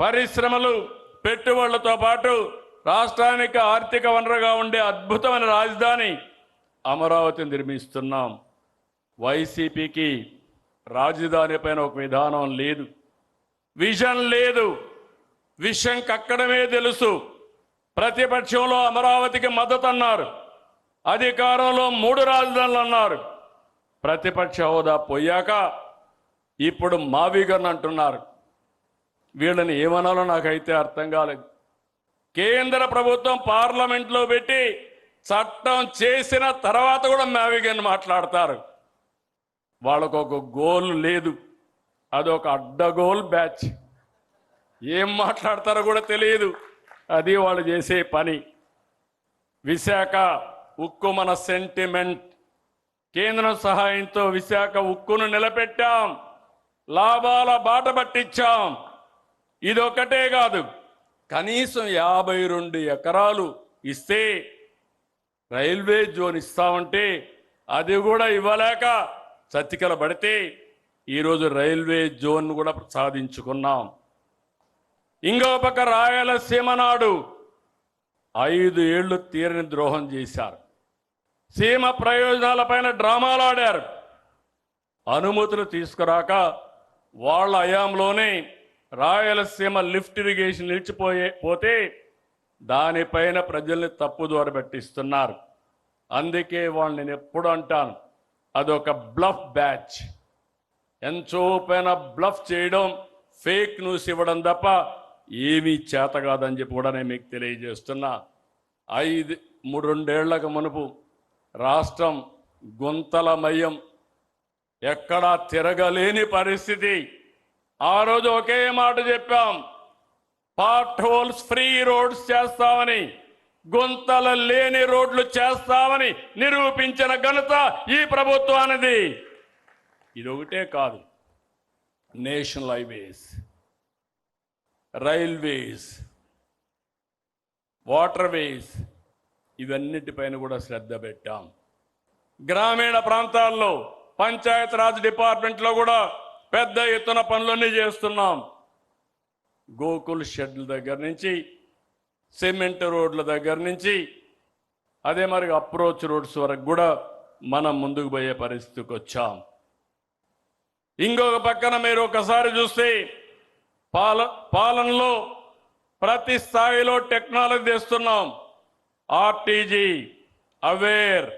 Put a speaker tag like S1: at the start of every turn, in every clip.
S1: పరిశ్రమలు, పెట్టుబడులతో పాటు రాష్ట్రానికి ఆర్థిక వనరుగా ఉండే అద్భుతమైన రాజధాని అమరావతి నిర్మిస్తున్నాం. వైసీపీకి రాజధాని పైన ఒక విధానం లేదు, విజన్ లేదు. విషయం కక్కడమే తెలుసు. ప్రతిపక్షంలో అమరావతికి మద్దతు అన్నారు, అధికారంలో 3 రాజధానులు అన్నారు. ప్రతిపక్ష హోదా పోయాక ఇప్పుడు మావిగన్ అంటున్నారు. వీళ్ళని ఏమనాలో నాకైతే అర్థం కాలేదు. కేంద్ర ప్రభుత్వం పార్లమెంట్లో పెట్టి చట్టం చేసిన తర్వాత కూడా మావిగన్ మాట్లాడతారు. వాళ్ళకు ఒక గోల్ లేదు, అదొక అడ్డగోల్ బ్యాచ్. ఏం మాట్లాడతారో కూడా తెలియదు, అది వాళ్ళు చేసే పని. విశాఖ ఉక్కు మన సెంటిమెంట్. కేంద్రం సహాయంతో విశాఖ ఉక్కును నిలబెట్టాం, లాభాల బాట పట్టించాం. ఇదొకటే కాదు, కనీసం 52 ఎకరాలు ఇస్తే రైల్వే జోన్ ఇస్తామంటే అది కూడా ఇవ్వలేక చతికిల పడితే ఈరోజు రైల్వే జోన్ కూడా సాధించుకున్నాం. ఇంకో పక్క రాయలసీమ నాడు 5 ఏళ్లు తీరని ద్రోహం చేశారు. సీమ ప్రయోజనాలపైన డ్రామాలు ఆడారు. అనుమతులు తీసుకురాక వాళ్ళ హయాంలోనే రాయలసీమ లిఫ్ట్ ఇరిగేషన్ నిలిచిపోతే దానిపైన ప్రజల్ని తప్పుదోవ పట్టిస్తున్నారు. అందుకే వాళ్ళు నేను ఎప్పుడు అంటాను, అదొక బ్లఫ్ బ్యాచ్. ఎంచోపైన బ్లఫ్ చేయడం, ఫేక్ న్యూస్ ఇవ్వడం తప్ప ఏమీ చేత కాదని చెప్పి కూడా నేను మీకు తెలియజేస్తున్నా. 2 ఏళ్లకు మునుపు రాష్ట్రం గుంతలమయం, ఎక్కడా తిరగలేని పరిస్థితి. ఆ రోజు ఒకే మాట చెప్పాం, పార్ట్ హోల్స్ ఫ్రీ రోడ్స్ చేస్తామని, గుంతల లేని రోడ్లు చేస్తామని నిరూపించిన ఘనత ఈ ప్రభుత్వానిది. ఇదొకటే కాదు, నేషనల్ హైవేస్, రైల్వేస్, వాటర్వేస్, ఇవన్నిటిపైన కూడా శ్రద్ధ పెట్టాం. గ్రామీణ ప్రాంతాల్లో పంచాయతీరాజ్ డిపార్ట్మెంట్లో కూడా పెద్ద ఎత్తున పనులన్నీ చేస్తున్నాం. గోకుల్ షెడ్ల దగ్గర నుంచి, సిమెంట్ రోడ్ల దగ్గర నుంచి, అదే మరి అప్రోచ్ రోడ్స్ వరకు కూడా మనం ముందుకు పోయే పరిస్థితికి వచ్చాం. ఇంకొక పక్కన మీరు ఒకసారి చూస్తే పాలనలో ప్రతి స్థాయిలో టెక్నాలజీ తెస్తున్నాం. RTG, aware,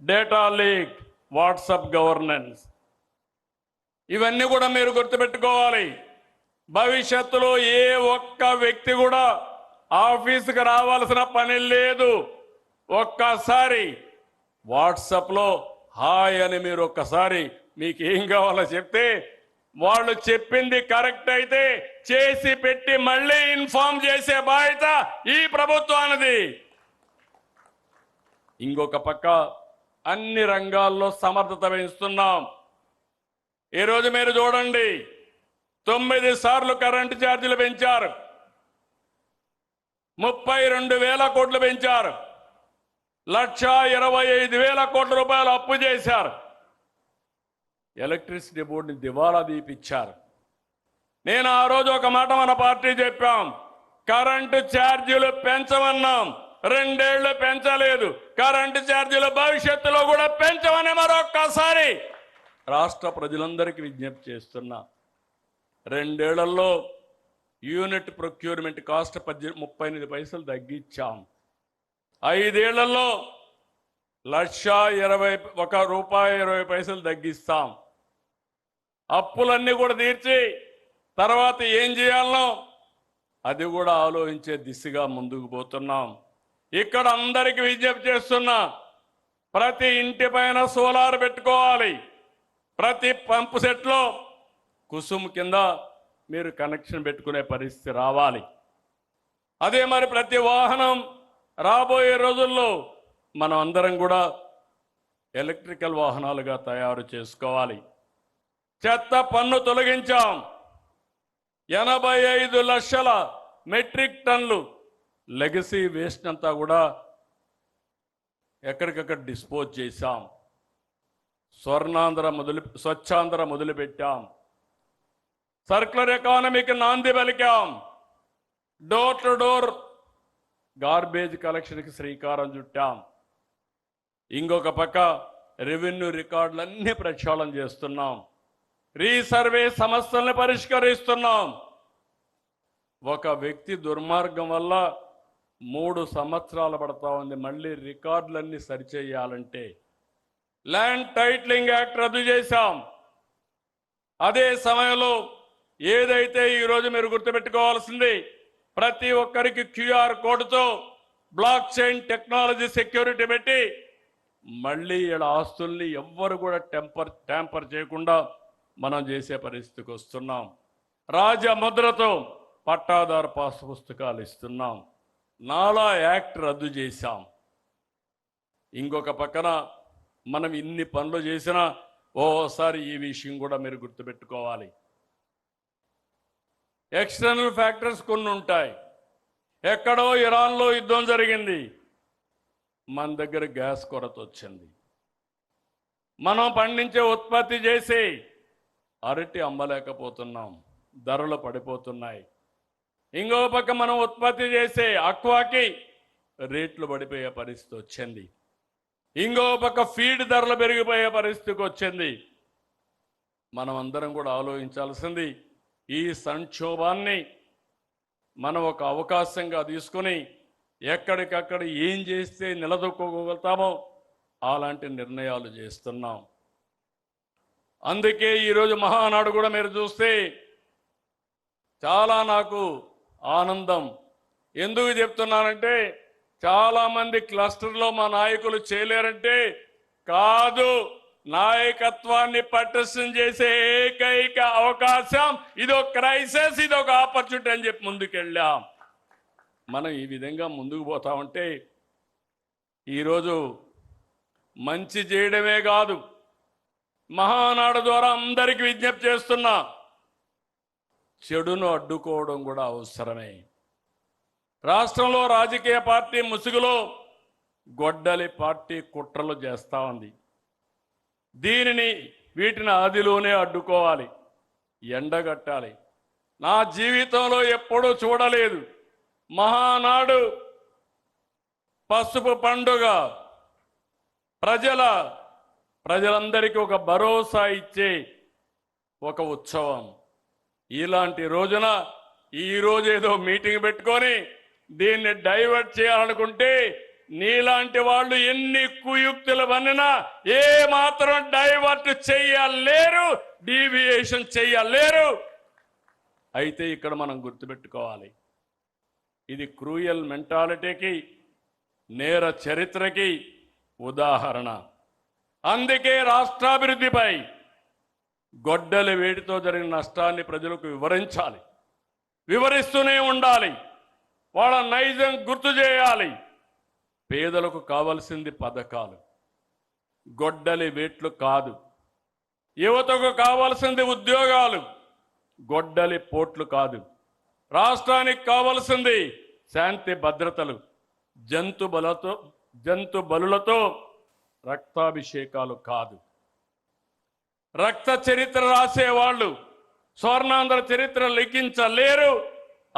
S1: data leak, WhatsApp governance, ఇవన్నీ కూడా మీరు గుర్తుపెట్టుకోవాలి. భవిష్యత్తులో ఏ ఒక్క వ్యక్తి కూడా ఆఫీసుకు రావాల్సిన పని లేదు. ఒక్కసారి వాట్సాప్లో హాయ్ అని మీరు ఒక్కసారి మీకు ఏం కావాలో చెప్తే వాళ్ళు చెప్పింది కరెక్ట్ అయితే చేసి పెట్టి మళ్ళీ ఇన్ఫార్మ్ చేసే బాధ్యత ఈ ప్రభుత్వానిది. ఇంకొక పక్క అన్ని రంగాల్లో సమర్థత పెంచుతున్నాం. ఈరోజు మీరు చూడండి, 9 సార్లు కరెంటు ఛార్జీలు పెంచారు, 32,000 కోట్లు పెంచారు, 1,25,000 కోట్ల రూపాయలు అప్పు చేశారు. ఎలక్ట్రిసిటీ బోర్డుని దివాలా తీపిచ్చారు. నేను ఆ రోజు ఒక మాట మన పార్టీ చెప్పాం, కరెంటు ఛార్జీలు పెంచమన్నాం, 2 ఏళ్లు పెంచలేదు. కరెంటు ఛార్జీలు భవిష్యత్తులో కూడా పెంచమని మరొక్కసారి రాష్ట్ర ప్రజలందరికీ విజ్ఞప్తి చేస్తున్నా. 2 ఏళ్లలో యూనిట్ ప్రొక్యూర్మెంట్ కాస్ట్ 38 పైసలు తగ్గించాం. 5 ఏళ్లలో ₹1,20 తగ్గిస్తాం. అప్పులన్నీ కూడా తీర్చి తర్వాత ఏం చేయాలనో అది కూడా ఆలోచించే దిశగా ముందుకు పోతున్నాం. ఇక్కడ అందరికీ విజ్ఞప్తి చేస్తున్నా, ప్రతి ఇంటి పైన సోలార్ పెట్టుకోవాలి. ప్రతి పంపు సెట్లో కుసుమ్ కింద మీరు కనెక్షన్ పెట్టుకునే పరిస్థితి రావాలి. అదే మరి ప్రతి వాహనం రాబోయే రోజుల్లో మనం అందరం కూడా ఎలక్ట్రికల్ వాహనాలుగా తయారు చేసుకోవాలి. చెత్త పన్ను తొలగించాం. 85 లక్షల మెట్రిక్ టన్నులు లెగసీ వేస్ట్ అంతా కూడా ఎక్కడికక్కడ డిస్పోజ్ చేశాం. స్వచ్ఛాంధ్ర మొదలుపెట్టాం. సర్క్యులర్ ఎకానమీకి నాంది పలికాం. డోర్ టు డోర్ గార్బేజ్ కలెక్షన్కి శ్రీకారం చుట్టాం. ఇంకొక పక్క రెవెన్యూ రికార్డులన్నీ ప్రక్షాళన చేస్తున్నాం. రీసర్వే సమస్యల్ని పరిష్కరిస్తున్నాం. ఒక వ్యక్తి దుర్మార్గం వల్ల 3 సంవత్సరాలు పడతా ఉంది. మళ్ళీ రికార్డులన్నీ సరిచేయాలంటే ల్యాండ్ టైటిలింగ్ యాక్ట్ రద్దు చేశాం. అదే సమయంలో ఏదైతే ఈరోజు మీరు గుర్తుపెట్టుకోవాల్సింది, ప్రతి ఒక్కరికి క్యూఆర్ కోడ్తో బ్లాక్ చైన్ టెక్నాలజీ సెక్యూరిటీ పెట్టి మళ్ళీ ఇలా ఆస్తుల్ని ఎవ్వరు కూడా ట్యాంపర్ చేయకుండా మనం చేసే పరిస్థితికి వస్తున్నాం. రాజముద్రతో పట్టాదారు పాస్ పుస్తకాలు ఇస్తున్నాం. నాలా యాక్ట్ రద్దు చేశాం. ఇంకొక పక్కన మనం ఇన్ని పనులు చేసినా ఓసారి ఈ విషయం కూడా మీరు గుర్తుపెట్టుకోవాలి. ఎక్స్టర్నల్ ఫ్యాక్టర్స్ కొన్ని ఉంటాయి. ఎక్కడో ఇరాన్లో యుద్ధం జరిగింది, మన దగ్గర గ్యాస్ కొరత వచ్చింది. మనం పండించే ఉత్పత్తి చేసి అరటి అమ్మలేకపోతున్నాం, ధరలు పడిపోతున్నాయి. ఇంకో పక్క మనం ఉత్పత్తి చేసే అక్వాకి రేట్లు పడిపోయే పరిస్థితి వచ్చింది. ఇంకో పక్క ఫీడ్ ధరలు పెరిగిపోయే పరిస్థితికి వచ్చింది. మనం అందరం కూడా ఆలోచించాల్సింది, ఈ సంక్షోభాన్ని మనం ఒక అవకాశంగా తీసుకుని ఎక్కడికక్కడ ఏం చేస్తే నిలదొక్కగలుగుతామో అలాంటి నిర్ణయాలు చేస్తున్నాం. అందుకే ఈరోజు మహానాడు కూడా మీరు చూస్తే చాలా నాకు ఆనందం. ఎందుకు చెప్తున్నానంటే, చాలామంది క్లస్టర్లో మా నాయకులు చేయలేరంటే కాదు, నాయకత్వాన్ని పటిష్టం చేసే ఏకైక అవకాశం ఇదొక క్రైసిస్, ఇదొక ఆపర్చునిటీ అని చెప్పి ముందుకెళ్ళాం. మనం ఈ విధంగా ముందుకు పోతా ఉంటే ఈరోజు మంచి చేయడమే కాదు, మహానాడు ద్వారా అందరికీ విజ్ఞప్తి చేస్తున్నా, చెడును అడ్డుకోవడం కూడా అవసరమే. రాష్ట్రంలో రాజకీయ పార్టీ ముసుగులో గొడ్డలి పార్టీ కుట్రలు చేస్తూ ఉంది. వీటిని ఆదిలోనే అడ్డుకోవాలి, ఎండగట్టాలి. నా జీవితంలో ఎప్పుడూ చూడలేదు, మహానాడు పసుపు పండుగ ప్రజలందరికీ ఒక భరోసా ఇచ్చే ఒక ఉత్సవం. ఇలాంటి రోజున ఈరోజు ఏదో మీటింగ్ పెట్టుకొని దీన్ని డైవర్ట్ చేయాలనుకుంటే నీలాంటి వాళ్ళు ఎన్ని కుయుక్తులు పన్నినా ఏ మాత్రం డైవర్ట్ చెయ్యలేరు, డీవియేషన్ చెయ్యలేరు. అయితే ఇక్కడ మనం గుర్తుపెట్టుకోవాలి, ఇది క్రూయల్ మెంటాలిటీకి, నేర చరిత్రకి ఉదాహరణ. అందుకే రాష్ట్రాభివృద్ధిపై గొడ్డలి వేడితో జరిగిన నష్టాన్ని ప్రజలకు వివరించాలి, వివరిస్తూనే ఉండాలి, వాళ్ళ నైజం గుర్తు చేయాలి. పేదలకు కావలసింది పథకాలు, గొడ్డలి వేట్లు కాదు. యువతకు కావలసింది ఉద్యోగాలు, గొడ్డలి పోట్లు కాదు. రాష్ట్రానికి కావలసింది శాంతి భద్రతలు, జంతు బలులతో రక్తాభిషేకాలు కాదు. రక్త చరిత్ర రాసేవాళ్ళు స్వర్ణాంధ్ర చరిత్ర లిఖించలేరు.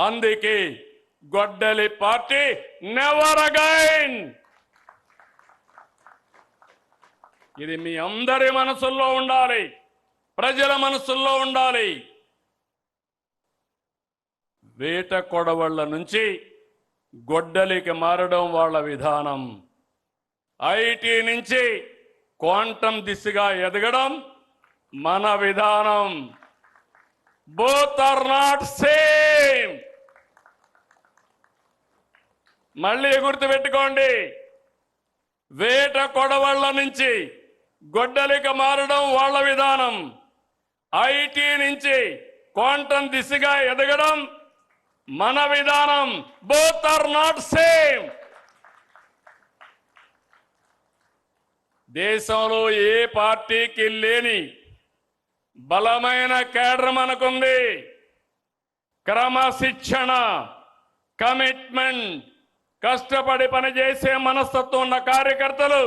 S1: అందుకే గొడ్డలి పార్టీ నెవర్ అగైన్. ఇది మీ అందరి మనసుల్లో ఉండాలి, ప్రజల మనసుల్లో ఉండాలి. వేట కొడవళ్ల నుంచి గొడ్డలికి మారడం వాళ్ళ విధానం. ఐటీ నుంచి క్వాంటం దిశగా ఎదగడం మన విధానం. Both are not same. మళ్ళీ గుర్తుపెట్టుకోండి, వేట కొడవళ్ల నుంచి గొడ్డలికి మారడం వాళ్ళ విధానం. ఐటీ నుంచి క్వాంటం దిశగా ఎదగడం మన విధానం. Both are not same. దేశంలో ఏ పార్టీకి లేని బలమైన కేడర్ మనకుంది. క్రమశిక్షణ, కమిట్మెంట్, కష్టపడి పనిచేసే మనస్తత్వం ఉన్న కార్యకర్తలు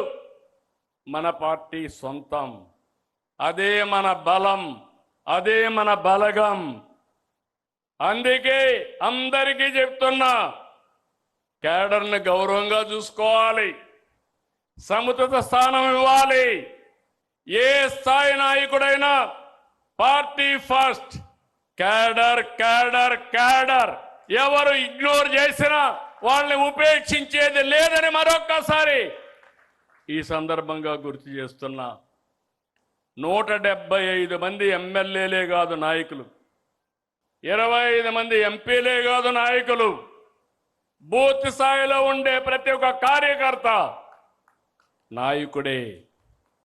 S1: మన పార్టీ సొంతం. అదే మన బలం, అదే మన బలగం. అందుకే అందరికీ చెప్తున్నా, కేడర్ని గౌరవంగా చూసుకోవాలి, సముచిత స్థానం ఇవ్వాలి. ఏ స్థాయి నాయకుడైనా party first, cadre cadre cadre. ఎవరు ఇగ్నోర్ చేసినా వాళ్ళని ఉపేక్షించేది లేదని మరొక్కసారి ఈ సందర్భంగా గుర్తు చేస్తున్నా. 175 మంది ఎమ్మెల్యేలే కాదు నాయకులు, 25 మంది ఎంపీలే కాదు నాయకులు, బూత్ స్థాయిలో ఉండే ప్రతి ఒక్క కార్యకర్త నాయకుడే.